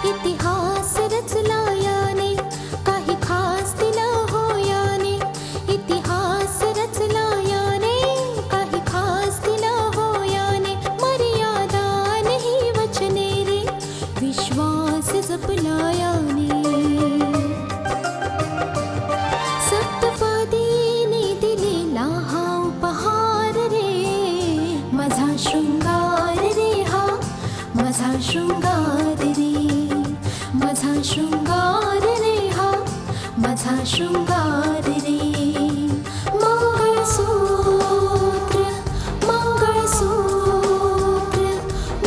इतिहास रचला याने, काही खास दिलं हो याने. इतिहास रचला याने, काही खास दिलं हो याने. मर्यादा नाही वचने रे, विश्वास जपला याने. सप्तपदीने दिलेला हा उपहार रे, माझा शृंगार रे हा, माझा शृंगार रे. माझा शृंगार रे हा, माझा शृंगार रे. मंगळसूत्र, मंगळसूत्र,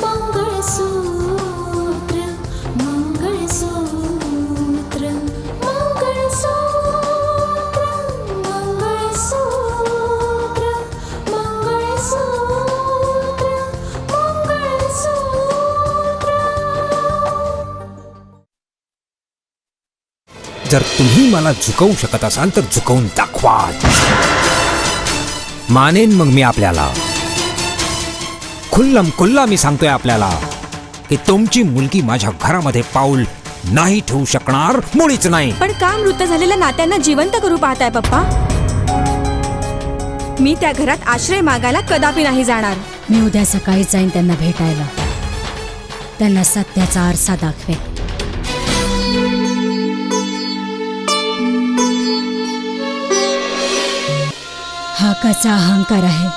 मंगळसूत्र, मंगळसूत्र, मंगळसूत्र, मंगळसूत्र, मंगळसूत्र, मंगळसूत्र. जर तुम्ही मला झुकवू शकत असाल तर झुकवून दाखवा. मानेन मग मी आपल्याला. खुल्लम खुल्ला मी सांगतोय आपल्याला की तुमची मुलगी माझ्या घरामध्ये पाऊल नाही ठेवू शकणार, मुळीच नाही. पण का मृत झालेल्या नात्यांना जिवंत करू पाहताय पप्पा? मी त्या घरात आश्रय मागायला कदापि नाही जाणार. मी उद्या सकाळी जाईन त्यांना भेटायला, त्यांना सत्याचा आरसा दाखवेन. हा कसा अहंकार आहे,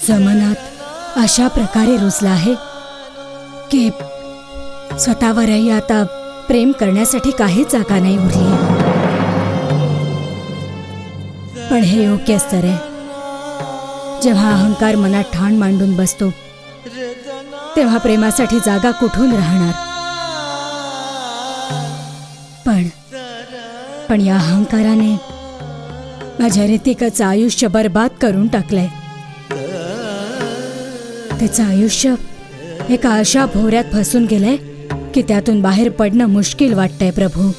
जमानात अशा प्रकारे रुजला आहे की स्वतःवरही आता प्रेम करण्यासाठी काहीच जागा नाही उरली. पण हे योग्यच तर आहे. जेव्हा अहंकार मनात ठाण मांडून बसतो तेव्हा प्रेमासाठी जागा कुठून राहणार? पण या अहंकाराने माझ्या ऋतिकाचं आयुष्य बर्बाद करून टाकलंय. तिचं आयुष्य एका अशा भोवऱ्यात फसून गेलंय की त्यातून बाहेर पडणं मुश्किल वाटतंय. प्रभू,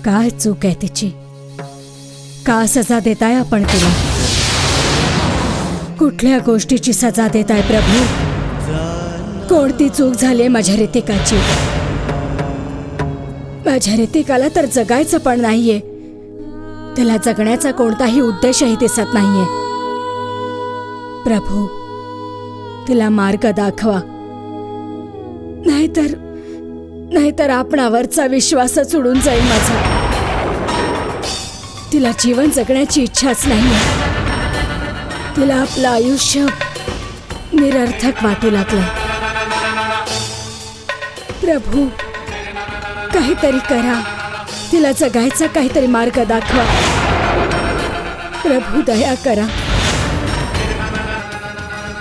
काय चूक आहे तिची? का सजा देताय आपण तिला? कुठल्या गोष्टीची सजा देताय प्रभू? कोणती चूक झाली माझ्या ऋतिकाची? माझ्या ऋतिकाला तर जगायचं पण नाहीये. त्याला जगण्याचा कोणताही उद्देशही दिसत नाहीये. प्रभू, तिला मार्ग दाखवा, नाहीतर आपणावरचा विश्वासच उडून जाईल माझा. तिला जीवन जगण्याची इच्छाच नाहीये. तिला आपलं आयुष्य निरर्थक वाटू लागलंय. प्रभू, काहीतरी करा. तिला जगायचा काहीतरी मार्ग दाखवा. प्रभू, दया करा,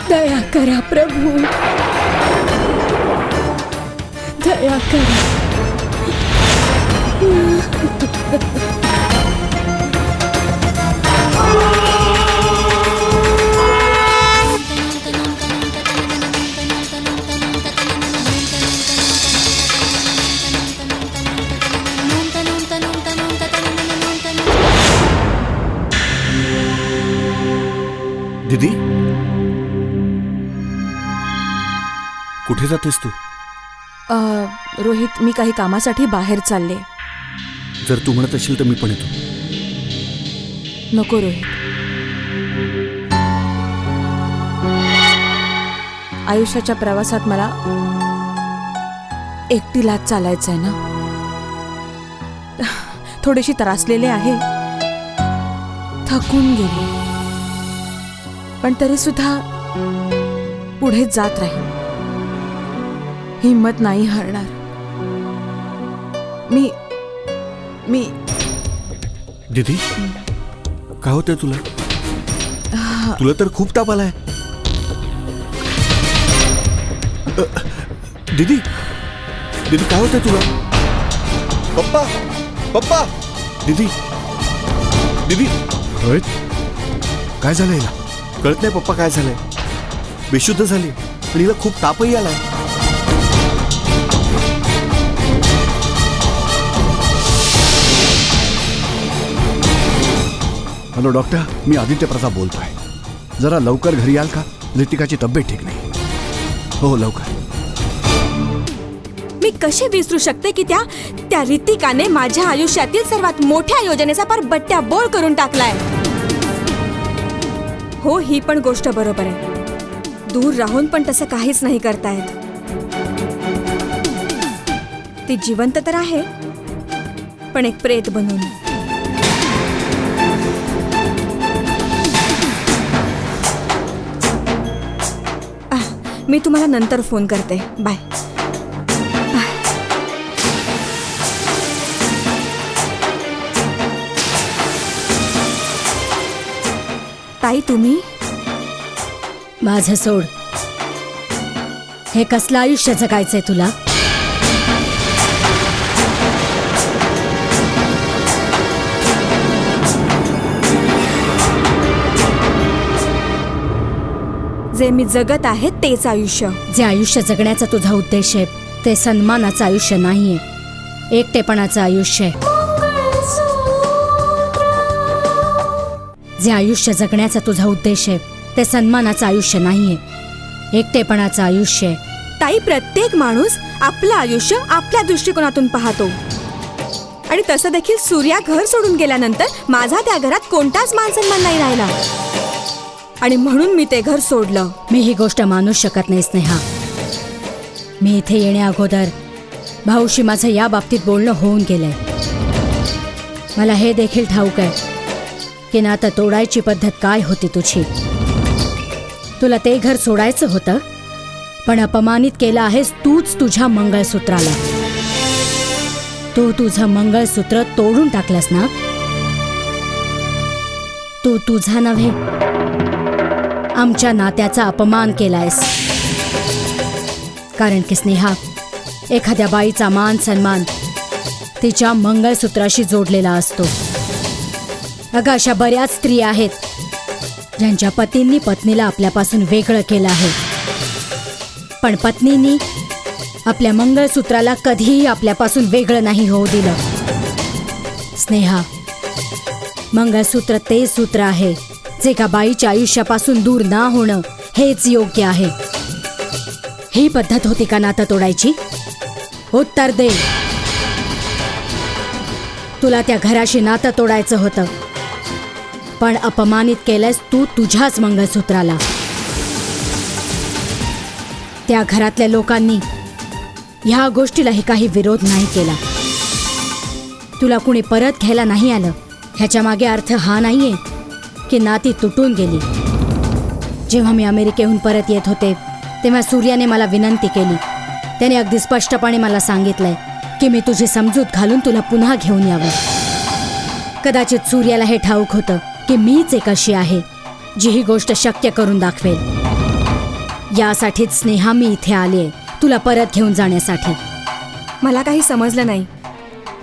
दया करा प्रभू, दया करा. दीदी, कुठे जातेस तू? रोहित, मी काही कामासाठी बाहेर चालले. जर तू म्हणत असेल तर मी पण येतो. नको रोहित, आयुष्याच्या प्रवासात मला एकटीलाच चालायचंय ना. थोडीशी त्रासलेले आहे, थकून गेले, पण तरी सुद्धा पुढे जात राहील. हिम्मत नाही हरणार. मी दीदी, काय होतंय तुला? तुला तर खूप ताप आलाय. दीदी, दीदी काय होतंय तुला? पप्पा, पप्पा, दीदी, दीदी. रोहित, काय झालं हिला? कळत नाही पप्पा काय झालंय. बेशुद्ध झाली पण हिला खूप तापही आलाय. हॅलो डॉक्टर, मी आदित्य प्रताप बोलतोय. जरा लवकर घरी याल का? रितिकाची तब्येत ठीक नाही. हो लवकर. मी कशी विसरू शकते की त्या रितिकाने माझ्या आयुष्यातील सर्वात मोठ्या योजनेचा पार बट्ट्या बोळ करून टाकलाय. हो, ही पण गोष्ट बरोबर आहे. दूर राहून पण तसं काहीच नाही करतायत. ती जिवंत तर आहे, पण एक प्रेत बनून. मी तुम्हाला नंतर फोन करते. बाय. ताई, तुम्ही? माझं सोड. हे कसलं आयुष्य जगायचंय तुला? जे मी जगत आहे तेच आयुष्य. जे आयुष्य जगण्याचा तुझा उद्देश आहे ते सन्मानाचं आयुष्य नाहीये, एकटेपणाचं आयुष्य आहे. जे आयुष्य जगण्याचा तुझा उद्देश आहे ते सन्मानाचं आयुष्य नाहीये, एकटेपणाचं आयुष्य आहे. ताई, प्रत्येक माणूस आपलं आयुष्य आपल्या दृष्टिकोनातून पाहतो. आणि तसं देखील सूर्या घर सोडून गेल्यानंतर माझा त्या घरात कोणताच मान सन्मान नाही राहिला. आणि म्हणून मी ते घर सोडलं. मी ही गोष्ट मानूच शकत नाही स्नेहा. मी इथे येण्या अगोदर भाऊशी माझं या बाबतीत बोलणं होऊन गेलंय. मला हे देखील ठाऊक आहे की नातं तोडायची पद्धत काय होती तुझी. तुला ते घर सोडायचं होतं, पण अपमानित केलं आहेस तूच तुझ्या मंगळसूत्राला. तू तुझं मंगळसूत्र तोडून टाकलंस ना. तू तुझा नव्हे, आमच्या नात्याचा अपमान केलायस. कारण की स्नेहा, एखाद्या बाईचा मान सन्मान तिच्या मंगळसूत्राशी जोडलेला असतो. अगं, अशा बऱ्याच स्त्रिया आहेत ज्यांच्या पतींनी पत्नीला आपल्यापासून वेगळं केलं आहे, पण पत्नींनी आपल्या मंगळसूत्राला कधीही आपल्यापासून वेगळं नाही होऊ दिलं. स्नेहा, मंगळसूत्र ते सूत्र आहे जे का बाईच्या आयुष्यापासून दूर ना होणं हेच योग्य आहे. ही पद्धत होती का नातं तोडायची? उत्तर दे. तुला त्या घराशी नातं तोडायचं होतं, पण अपमानित केलंस तू तुझ्याच मंगळसूत्राला. त्या घरातल्या लोकांनी ह्या गोष्टीलाही काही विरोध नाही केला. तुला कुणी परत घ्यायला नाही आलं ह्याच्या मागे अर्थ हा नाहीये की नाती तुटून गेली. जेव्हा मी अमेरिकेहून परत येत होते तेव्हा सूर्याने मला विनंती केली. त्याने अगदी स्पष्टपणे मला सांगितलंय की मी तुझी समजूत घालून तुला पुन्हा घेऊन यावं. कदाचित सूर्याला हे ठाऊक होतं की मीच एक अशी आहे जी ही गोष्ट शक्य करून दाखवेल. यासाठीच स्नेहा मी इथे आलीये, तुला परत घेऊन जाण्यासाठी. मला काही समजलं नाही.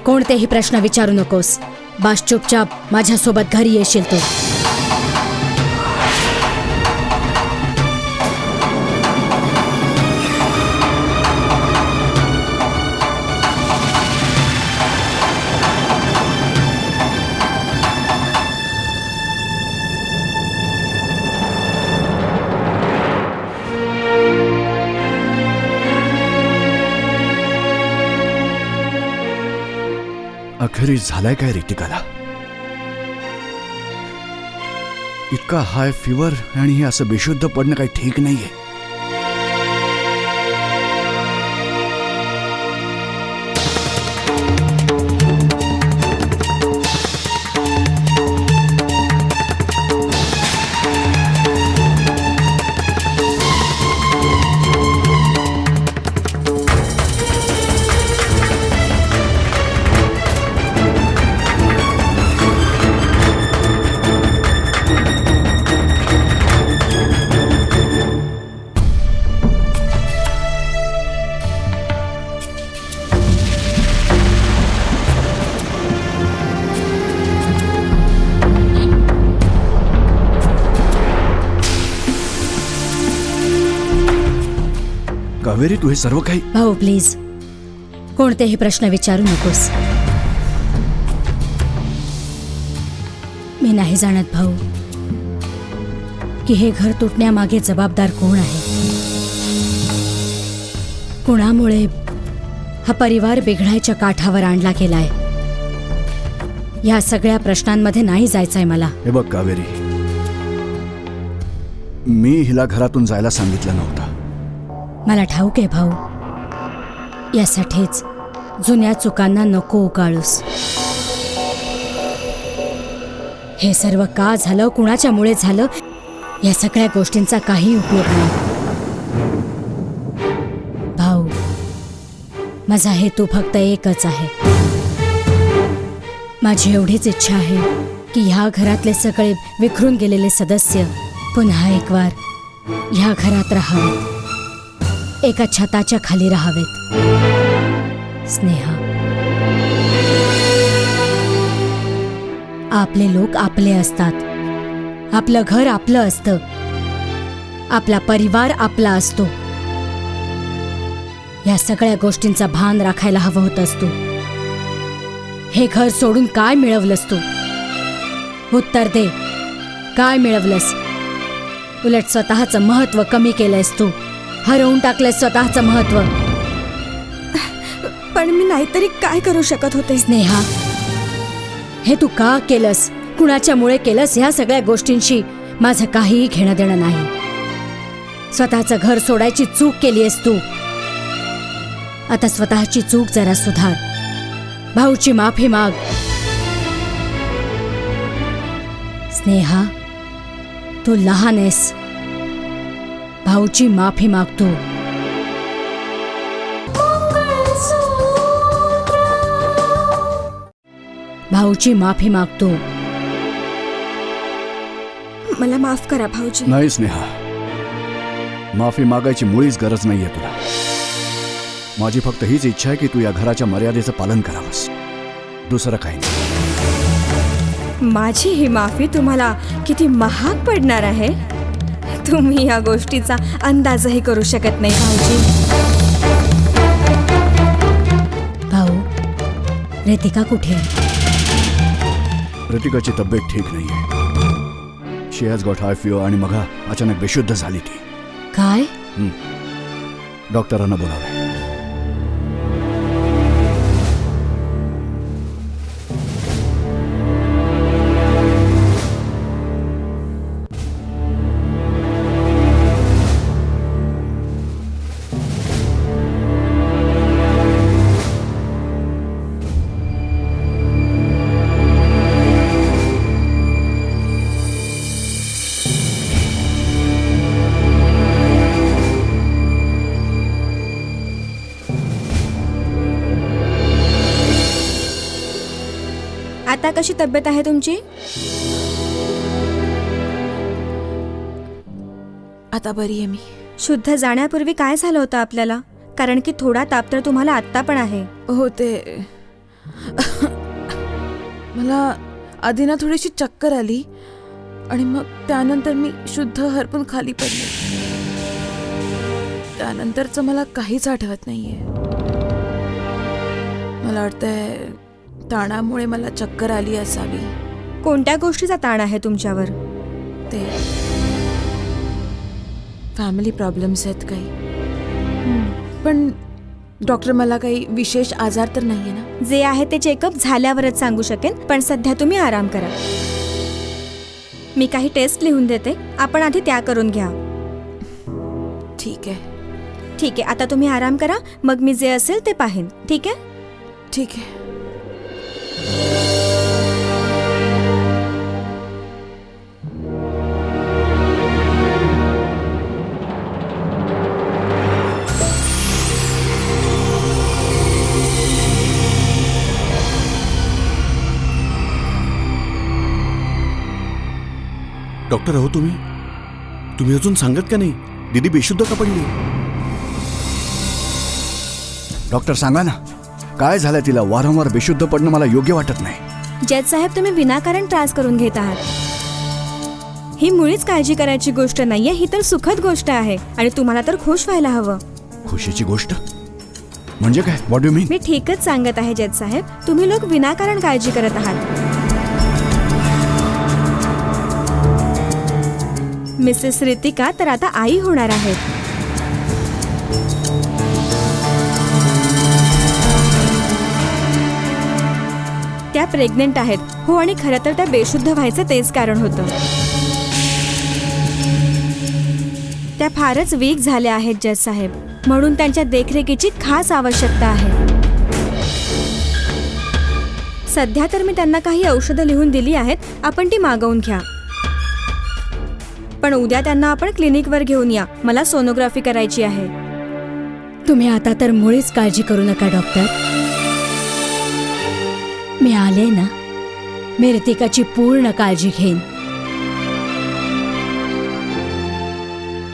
कोणतेही प्रश्न विचारू नकोस. बस चुपचाप माझ्यासोबत घरी येशील तू. अखेरीस झालाय काय रितिकाला? इतका हाय फीवर आणि हे असं बेशुद्ध पडणं काही ठीक नाहीये. कावेरी, तू हे सर्व काही? भाऊ प्लीज, कोणतेही प्रश्न विचारू नकोस. मी नाही जाणत भाऊ की हे घर तुटण्यामागे जबाबदार कोण आहे. कोणामुळे हा परिवार बिघडायच्या काठावर आणला गेलाय. या सगळ्या प्रश्नांमध्ये नाही जायचंय मला. हे बघ कावेरी, मी हिला घरातून जायला सांगितलं नव्हतं. मला ठाऊक आहे भाऊ, यासाठीच जुन्या चुकांना नको उकाळूस. हे सर्व का झालं, कुणाच्यामुळे झालं, या सगळ्या गोष्टींचा काही उपयोग नाही. भाऊ, माझा हेतू फक्त एकच आहे. माझी एवढीच इच्छा आहे की ह्या घरातले सगळे विखरून गेलेले सदस्य पुन्हा एक वार ह्या घरात राहावेत, एका छताच्या खाली राहावेत. स्नेहा, आपले लोक आपले असतात, आपलं घर आपलं असतं, आपला परिवार आपला असतो. या सगळ्या गोष्टींचा भान राखायला हवं होतंस तू. हे घर सोडून काय मिळवलंस तू? उत्तर दे, काय मिळवलंस? उलट स्वतःचं महत्व कमी केलंयस तू, हरवून टाकलंयस स्वतःचं महत्व. पण मी नाहीतरी काय करू शकत होते. स्नेहा, हे तू का केलंस, कुणाच्यामुळे केलंस, ह्या सगळ्या गोष्टींशी माझं काहीही घेणं देणं नाही. स्वतःचं घर सोडायची चूक केलीयस तू. आता स्वतःची चूक जरा सुधार. भाऊची माफी माग. स्नेहा, तू लहान आहेस. भाऊची माफी माग तू. भाऊची माफी मागतो. मला माफ करा भाऊजी. नाही स्नेहा, माफी मागायची मुळीच गरज नाहीये तुला. माझी फक्त हीच इच्छा आहे की तू या घराच्या मर्यादेचं पालन करावंस, दुसरं काही नाही. माझी ही माफी तुम्हाला किती महाग पडणार आहे तुम्ही या गोष्टीचा अंदाजही करू शकत नाही भाऊजी. भाऊ, रितिका कुठे आहे? रितिकाची तब्येत ठीक नाहीये. शी हॅज गॉट हाय फीवर आणि मग अचानक बेशुद्ध झाली ती. काय? डॉक्टरांना बोलावे. आता कशी तब्येत आहे तुमची? आता बरी आहे मी. शुद्ध जाण्यापूर्वी काय झालं होतं आपल्याला? कारण की थोडा ताप तर तुम्हाला आत्ता पण आहे. हो, ते मला आधी ना थोडीशी चक्कर आली आणि मग त्यानंतर मी शुद्ध हरपून खाली पडले. त्यानंतरचं मला काहीच आठवत नाहीये. मला वाटतंय ताणामुळे मला चक्कर आली असावी. कोणत्या गोष्टीचा ताण आहे तुमच्यावर? ते फॅमिली प्रॉब्लेम्स आहेत काही. पण डॉक्टर, मला काही विशेष आजार तर नाहीये ना? जे आहे ते चेकअप झाल्यावरच सांगू शकेन, पण सध्या तुम्ही आराम करा. मी काही टेस्ट लिहून देते, आपण आधी त्या करून घ्या. ठीक आहे. ठीक आहे, आता तुम्ही आराम करा, मग मी जे असेल ते पाहेन. ठीक आहे? ठीक आहे. डॉक्टर आहो तुम्ही अजून सांगत का नाही? दीदी बेशुद्ध का पडली? डॉक्टर सांगा ना, काय झालं तिला? वारंवार बेशुद्ध पडणं मला योग्य वाटत नाही. जज साहेब, तुम्ही विनाकारण त्रास करून घेत आहात. ही मुळीच काळजी करायची गोष्ट नाहीये, ही तर सुखद गोष्ट आहे आणि तुम्हाला तर खुश व्हायला हवं. खुशीची गोष्ट म्हणजे काय? व्हॉट डू मीन? मी ठीकच सांगत आहे जज साहेब, तुम्ही लोक विनाकारण काळजी करत आहात. मिसेस रितिका तर आता आई होणार आहेत. त्या प्रेग्नेंट आहेत. हो, आणि खरं तर त्या बेशुद्ध व्हायचं तेच कारण होतं. त्या फारच वीक झाल्या आहेत जज साहेब, म्हणून त्यांच्या देखरेखीची खास आवश्यकता आहे. सध्या तर मी त्यांना काही औषधं लिहून दिली आहेत, आपण ती मागवून घ्या. पण उद्या त्यांना आपण क्लिनिकवर घेऊन या, मला सोनोग्राफी करायची आहे. तुम्ही आता तर मुळीच काळजी करू नका डॉक्टर. मी आले ना, मी रितिकाची पूर्ण काळजी घेईन.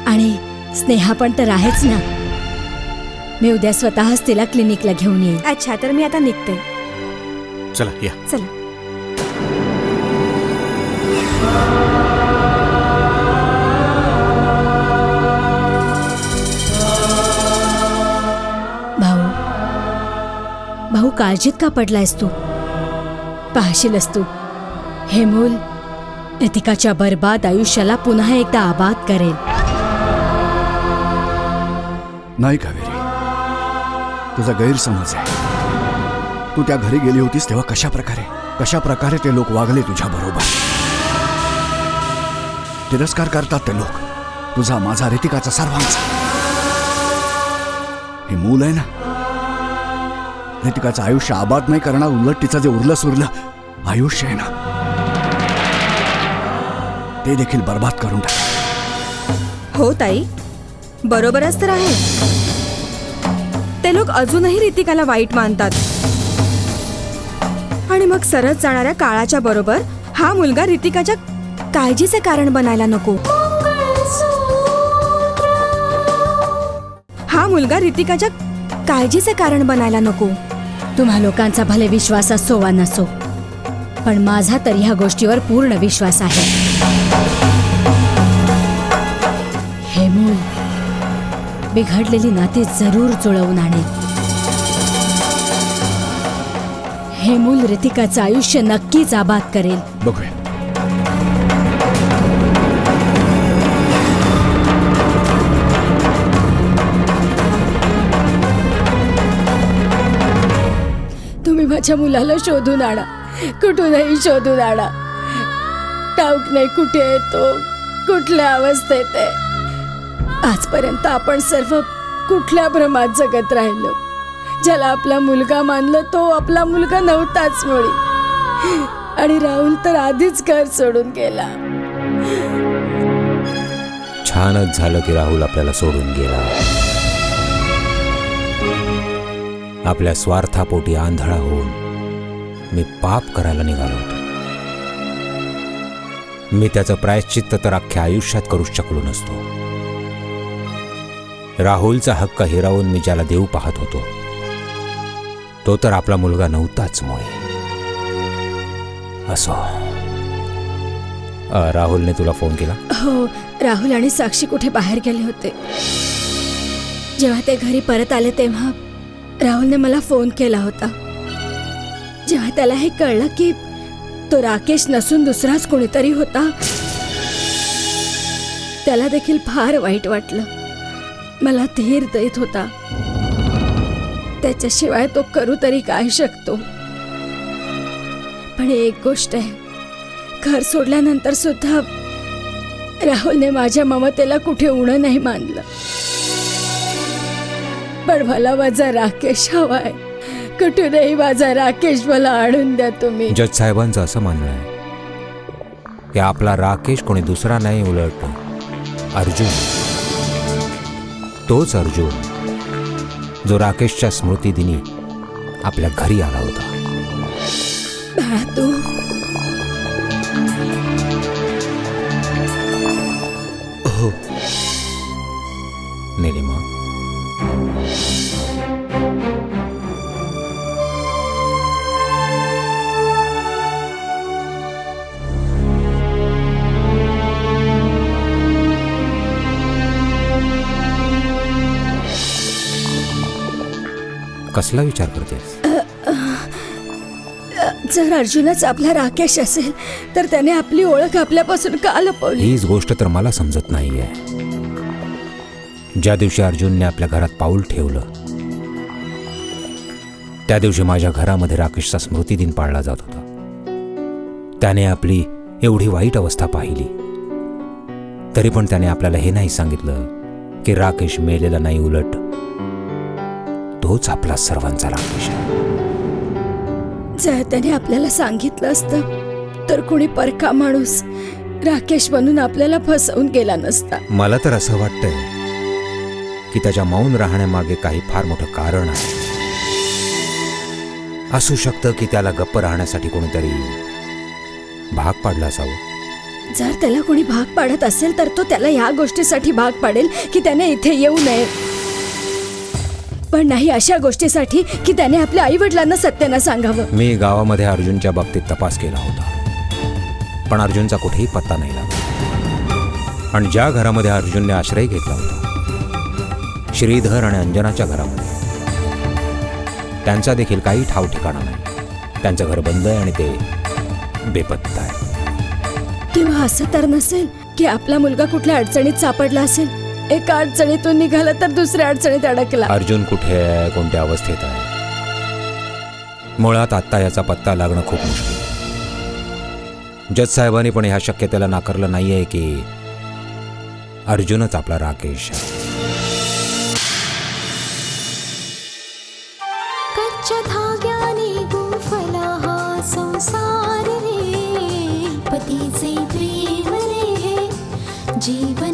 आणि स्नेहा पण तर आहेच ना. मी उद्या स्वतःच तिला क्लिनिकला घेऊन येईन. अच्छा, तर मी आता निघते. चला या. चला. भाऊ काळजीत का पडलायस तू? पाहशीलच तू, हे मूल रितिकाच्या बर्बाद आयुष्याला पुन्हा एकदा आबाद करेल. नाही कावेरी, तुझा गैरसमज आहे. तू त्या घरी गेली होतीस तेव्हा कशा प्रकारे ते लोक वागले तुझ्या बरोबर. तिरस्कार करतात ते लोक, तुझा, माझा, रितिकाचा, सर्वांचा. हे मूल आहे ना, रितिकाचं आयुष्य आबाद नाही करणार, उलट तिचं जे उरलं सुरलं आयुष्य आहे ना, ते देखील बर्बाद करून टाक. हो ताई, बरोबरच तर आहे. ते लोक अजूनही रितिकाला वाईट मानतात. आणि मग सरत जाणाऱ्या काळाच्या बरोबर हा मुलगा रितिकाच्या काळजीचे कारण बनायला नको. हा मुलगा रितिकाच्या काळजीचे कारण बनायला नको. तुम्हा लोकांचा भले विश्वास असो वा नसो, पण माझा तर ह्या गोष्टीवर पूर्ण विश्वास आहे. हे मूल बिघडलेली नाती जरूर जुळवून आणेल. हे मूल रितिकाचं आयुष्य नक्कीच आबाद करेल. बघूया. तुम्ही माझ्या मुलाला शोधून आणा, कुठूनही शोधून आणा. ठाऊक नाही कुठे आहे तो, कुठल्या अवस्थेत आहे. आजपर्यंत आपण सर्व कुठल्या भ्रमात जगत राहिलो. ज्याला आपला मुलगा मानलं तो आपला मुलगा नव्हताच मुळी. आणि राहुल तर आधीच घर सोडून गेला. छानच झालं की राहुल आपल्याला सोडून गेला. आपल्या स्वार्थापोटी आंधळा होऊन मी पाप करायला निघालो होतो. मी त्याचं प्रायश्चित्त तर अख्ख्या आयुष्यात करू शकलो नसतो. राहुलचा हक्क हिरावून मी ज्याला देऊ पाहत होतो तो तर आपला मुलगा नव्हताच मुळे. असो, राहुलने तुला फोन केला? हो, राहुल आणि साक्षी कुठे बाहेर गेले होते. जेव्हा ते घरी परत आले तेव्हा राहुलने मला फोन केला होता. जेव्हा त्याला हे कळलं की तो राकेश नसून दुसराच कोणीतरी होता, त्याला देखील फार वाईट वाटलं. मला धीर देत होता. त्याच्याशिवाय तो करू तरी काय शकतो. पण एक गोष्ट आहे, घर सोडल्यानंतर सुद्धा राहुलने माझ्या ममतेला कुठे उणं नाही मानलं. पण मला माझा राकेश हवाय. कुठूनही माझा राकेश मला आणून द्या तुम्ही. जज साहेबांचं असं म्हणणं आहे की आपला राकेश कोणी दुसरा नाही, उलट अर्जुन. तोच अर्जुन जो राकेशच्या स्मृतिदिनी आपल्या घरी आला होता. बाळा, तू हो. निलिमा, कसला विचार करतेस? जर अर्जुनच आपला राकेश असेल तर त्याने आपली ओळख आपल्यापासून का लपवली? हीच गोष्ट तर मला समजत नाहीये. ज्या दिवशी अर्जुनने आपल्या घरात पाऊल ठेवलं त्या दिवशी माझ्या घरामध्ये राकेशचा स्मृतिदिन पाळला जात होता. त्याने आपली एवढी वाईट अवस्था पाहिली तरी पण त्याने आपल्याला हे नाही सांगितलं की राकेश मेलेला नाही, उलट तोच आपला सर्वांचा राकेश आहे. जर त्याने आपल्याला सांगितलं असतं तर कोणी परका माणूस राकेश म्हणून आपल्याला फसवून गेला नसता. मला तर असं वाटतंय की त्याच्या मौन राहण्यामागे काही फार मोठं कारण आहे. असू शकतं की त्याला गप्प राहण्यासाठी कोणीतरी भाग पाडला असावं. जर त्याला कोणी भाग पाडत असेल तर तो त्याला या गोष्टीसाठी भाग पाडेल की त्याने इथे येऊ नये, पण नाही अशा गोष्टीसाठी की त्याने आपल्या आई वडिलांना सत्य न सांगावं. मी गावामध्ये अर्जुनच्या बाबतीत तपास केला होता पण अर्जुनचा कुठेही पत्ता नाही लागला. आणि ज्या घरामध्ये अर्जुनने आश्रय घेतला होता, श्रीधर आणि अंजनाच्या घरामध्ये, त्यांचा देखील काही ठाव ठिकाणा नाही. त्यांचं घर बंद आहे आणि ते बेपत्ता आहे. किंवा असं तर नसेल की आपला मुलगा कुठल्या अडचणीत सापडला असेल, एका अडचणीतून निघाला तर दुसऱ्या अडचणीत अडकला. अर्जुन कुठे आहे, कोणत्या अवस्थेत आहे, मुळात आत्ता याचा पत्ता लागणं खूप मुश्किल आहे. जज साहेबांनी पण ह्या शक्यतेला नाकारलं नाहीये की अर्जुनच आपला राकेश आहे. कच्च्या धाग्याने गुंफला हा संसार रे, पतीचे प्रेम रे, जीवन